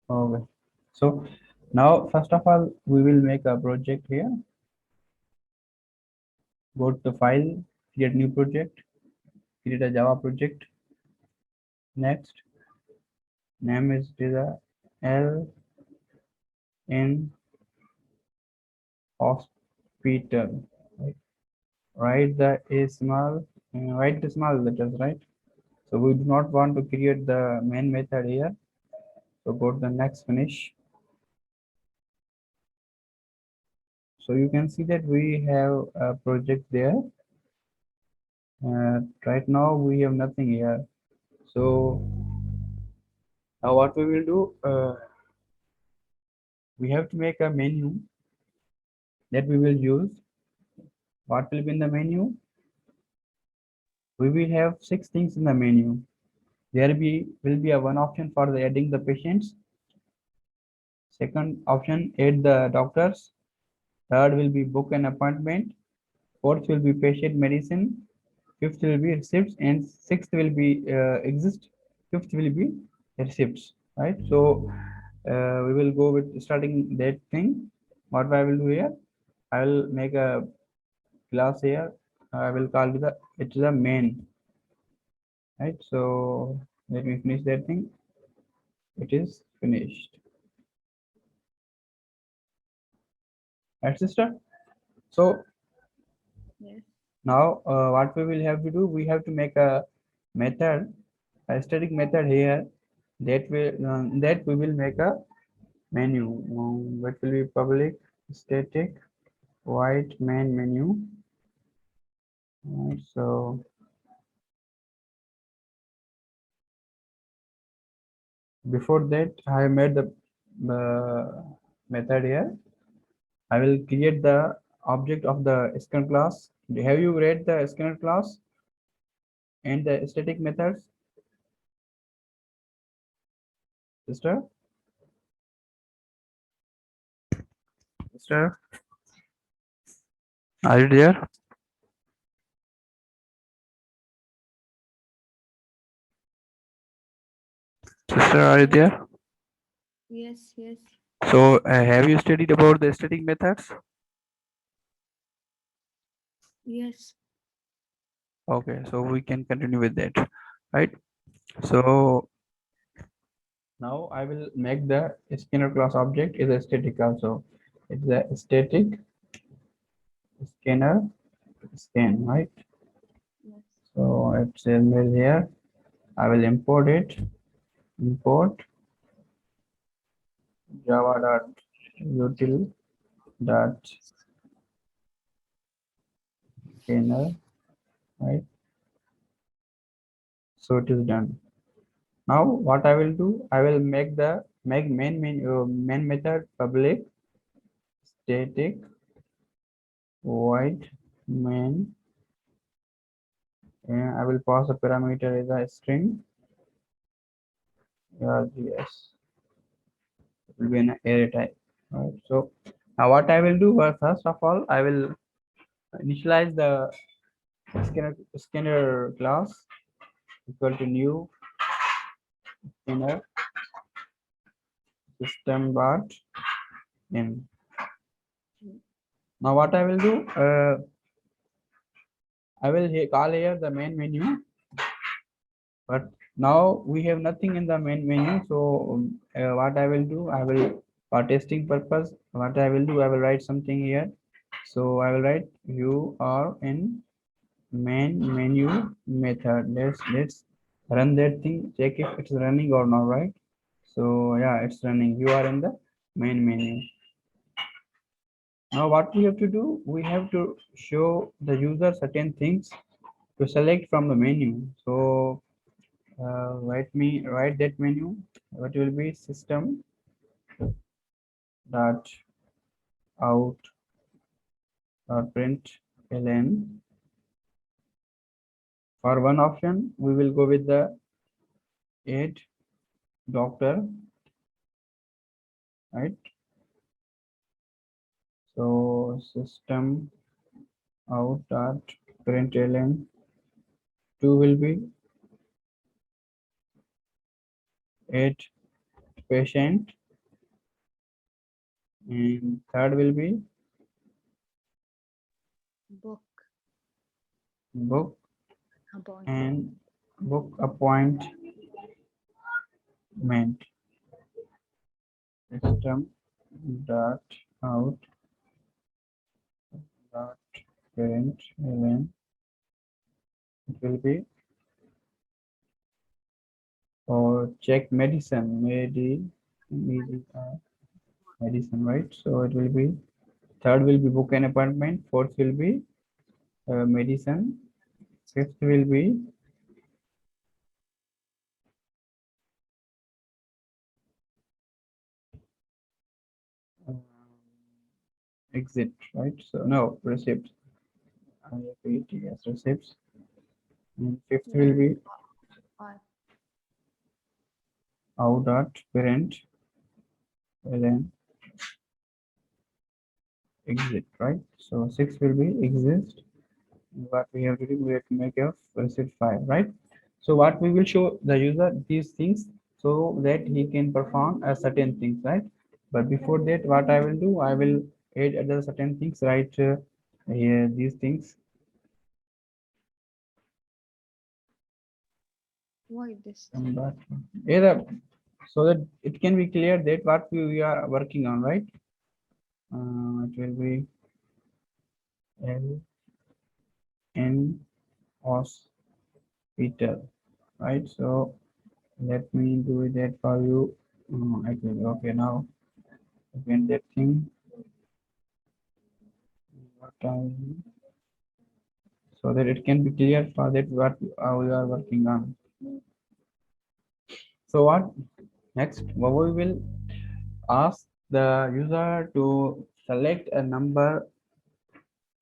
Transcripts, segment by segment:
Okay. So now, first of all, we will make a project here. Go to the file, create new project, create a Java project. Next, name is the L in hospital. Right? Write the small, write the small letters, right? So we do not want to create the main method here. So go to the next finish. So you can see that we have a project there. Right now we have nothing here. So now what we will do, we have to make a menu that we will use. What will be in the menu? We will have six things in the menu. Will be a one option for the adding the patients. Second option, add the doctors. Third will be book an appointment. Fourth will be patient medicine. Fifth will be receipts, and sixth will be exist. Fifth will be receipts. Right. So we will go with starting that thing. What I will do here, I will make a class here. I will call it the main. Right. So let me finish that thing. It is finished. Right, sister. So Yes. now what we will have to do, we have to make a method, a static method here that we will make a menu. What will be public static white main menu. Right, so before that, I have made the method here. I will create the object of the scanner class. Have you read the scanner class and the static methods, sister? Sister, are you there? Sister, are you there? Yes. Yes. So, have you studied about the static methods? Yes. Okay, so we can continue with that, right? So now I will make the scanner class object is a static also. It's a static scanner scan, right? Yes. So it says mail here. I will import it. Import java.util dot scanner, right? So it is done. Now what I will do, I will make main method public static void main, and I will pass a parameter as a string. Yes, it will be an array type. Right. So now what I will do, first of all, I will initialize the scanner class equal to new scanner system dot in. Now what I will do, I will call here the main menu, but now we have nothing in the main menu. So what I will do, I will, for testing purpose, what I will do, I will write something here. So I will write you are in main menu method. Let's run that thing, check if it's running or not, right? So yeah, it's running. You are in the main menu. Now what we have to do, we have to show the user certain things to select from the menu. So write that menu. What will be system dot out dot print ln. For one option, we will go with the add doctor, right? So system out dot println. Two will be add patient, and third will be Book. book Appointment. and book appointment. System dot out dot parent ln. It will be or check medicine, medicine, right? So it will be third will be book an appointment, fourth will be medicine, fifth will be uh, exit, right? So no, receipt. I repeat, yes, receipts. And fifth will be Or out dot parent ln exit, right? So six will be exist. What we have to do, we have to make a receipt file, right? So what we will show the user these things so that he can perform a certain things, right? But before that, what I will do, I will add other certain things, right? Here these things. why this? But either so that it can be clear that what we are working on, right? It will be L N hospital, right? So let me do that for you. I think okay now. Again that thing. What I so that it can be clear for that what we are working on. So what next? What we will ask the user to select a number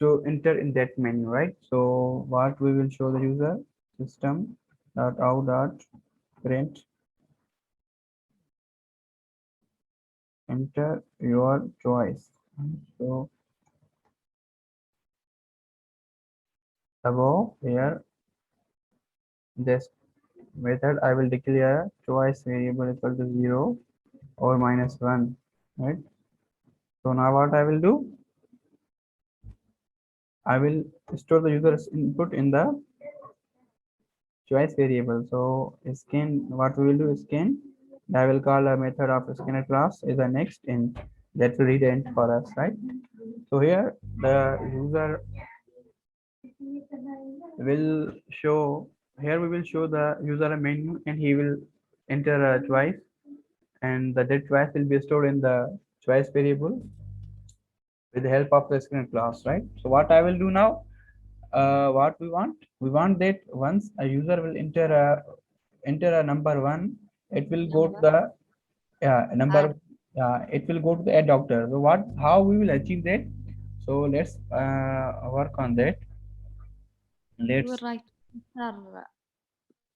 to enter in that menu, right? So what we will show the user system dot out dot print enter your choice. So above here this method I will declare choice variable equal to 0 or -1, right? So now what I will do, I will store the user's input in the choice variable. So scan, what we will do, scan, I will call a method of scanner class is the next int that will read the int for us, right? So here the user will show, here we will show the user a menu and he will enter a choice, and the that choice will be stored in the choice variable with the help of the scanner class, right? So what I will do now, what we want that once a user will enter a number one, it will go to Number. the number, Add. it will go to the add doctor. So what, how we will achieve that? So let's work on that. You will Let's, write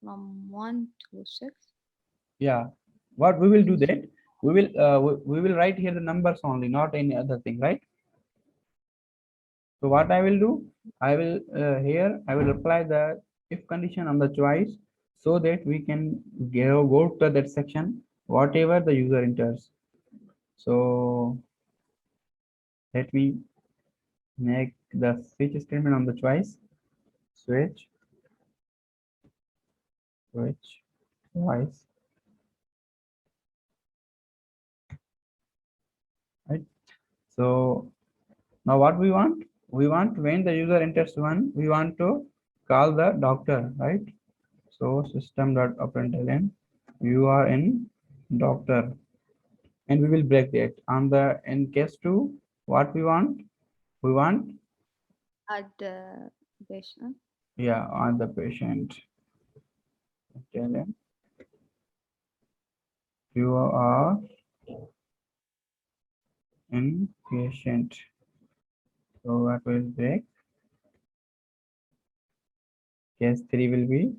from 1 to 6. yeah, what we will do that, we will write here the numbers only, not any other thing, right? So what I will do, I will here I will apply the if condition on the choice so that we can go to that section whatever the user enters. So let me make the switch statement on the choice. Switch choice, right? So now what we want, we want when the user enters one, we want to call the doctor, right? So system.println you are in doctor, and we will break that on the in case 2. What we want, Add the patient. yeah, on the patient, tell him you are in patient. So what will break, case 3 will be